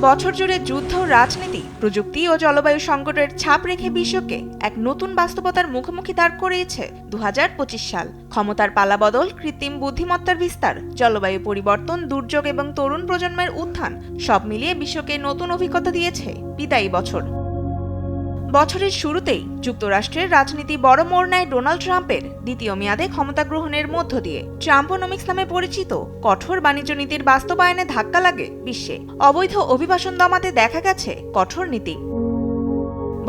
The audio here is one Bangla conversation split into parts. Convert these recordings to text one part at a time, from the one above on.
বছর জুড়ে যুদ্ধ, রাজনীতি, প্রযুক্তি ও জলবায়ু সংকটের ছাপ রেখে বিশ্বকে এক নতুন বাস্তবতার মুখোমুখি দাঁড় করিয়েছে ২০২৫ সাল। ক্ষমতার পালাবদল, কৃত্রিম বুদ্ধিমত্তার বিস্তার, জলবায়ু পরিবর্তন, দুর্যোগ এবং তরুণ প্রজন্মের উত্থান সব মিলিয়ে বিশ্বকে নতুন অভিজ্ঞতা দিয়েছে বিদায়ী বছর। বছরের শুরুতেই যুক্তরাষ্ট্রের রাজনীতি বড় মোড় নেয় ডোনাল্ড ট্রাম্পের দ্বিতীয় মেয়াদে ক্ষমতা গ্রহণের মধ্য দিয়ে। ট্রাম্পোনমিক্স নামে পরিচিত কঠোর বাণিজ্য নীতির বাস্তবায়নে ধাক্কা লাগে বিশ্বে। অবৈধ অভিবাসন দমাতে দেখা গেছে কঠোর নীতি।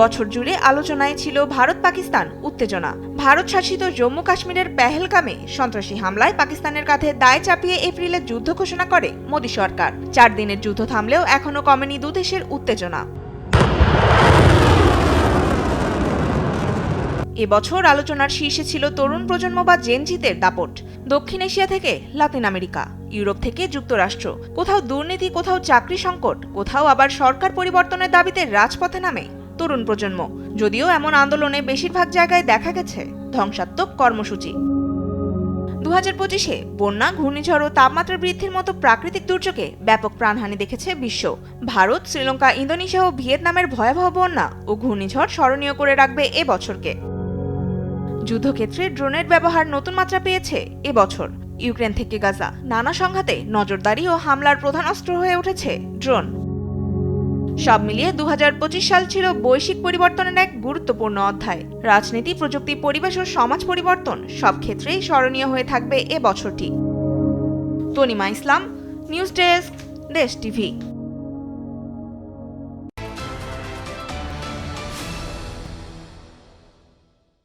বছর জুড়ে আলোচনায় ছিল ভারত পাকিস্তান উত্তেজনা। ভারত শাসিত জম্মু কাশ্মীরের পেহেলগামে সন্ত্রাসী হামলায় পাকিস্তানের কাঁধে দায় চাপিয়ে এপ্রিলে যুদ্ধ ঘোষণা করে মোদী সরকার। ৪ দিনের যুদ্ধ থামলেও এখনও কমেনি দুদেশের উত্তেজনা। এবছর আলোচনার শীর্ষে ছিল তরুণ প্রজন্ম বা জেনজিদের দাপট। দক্ষিণ এশিয়া থেকে লাতিন আমেরিকা, ইউরোপ থেকে যুক্তরাষ্ট্র, কোথাও দুর্নীতি, কোথাও চাকরি সংকট, কোথাও আবার সরকার পরিবর্তনের দাবিতে রাজপথে নামে তরুণ প্রজন্ম। যদিও এমন আন্দোলনে বেশিরভাগ জায়গায় দেখা গেছে ধ্বংসাত্মক কর্মসূচি। ২০২৫-এ বন্যা, ঘূর্ণিঝড় ও তাপমাত্রা বৃদ্ধির মতো প্রাকৃতিক দুর্যোগে ব্যাপক প্রাণহানি দেখেছে বিশ্ব। ভারত, শ্রীলঙ্কা, ইন্দোনেশিয়া ও ভিয়েতনামের ভয়াবহ বন্যা ও ঘূর্ণিঝড় স্মরণীয় করে রাখবে এ বছরকে। যুদ্ধক্ষেত্রে ড্রোনের ব্যবহার নতুন মাত্রা পেয়েছে এবছর। ইউক্রেন থেকে গাজা, নানা সংঘাতে নজরদারি ও হামলার প্রধান অস্ত্র হয়ে উঠেছে ড্রোন। সব মিলিয়ে ২০২৫ সাল ছিল বৈশ্বিক পরিবর্তনের এক গুরুত্বপূর্ণ অধ্যায়। রাজনীতি, প্রযুক্তি, পরিবেশ ও সমাজ পরিবর্তন সব ক্ষেত্রেই স্মরণীয় হয়ে থাকবে এ বছরটি। তনিমা ইসলাম, নিউজ ডেস্ক, দেশ টিভি।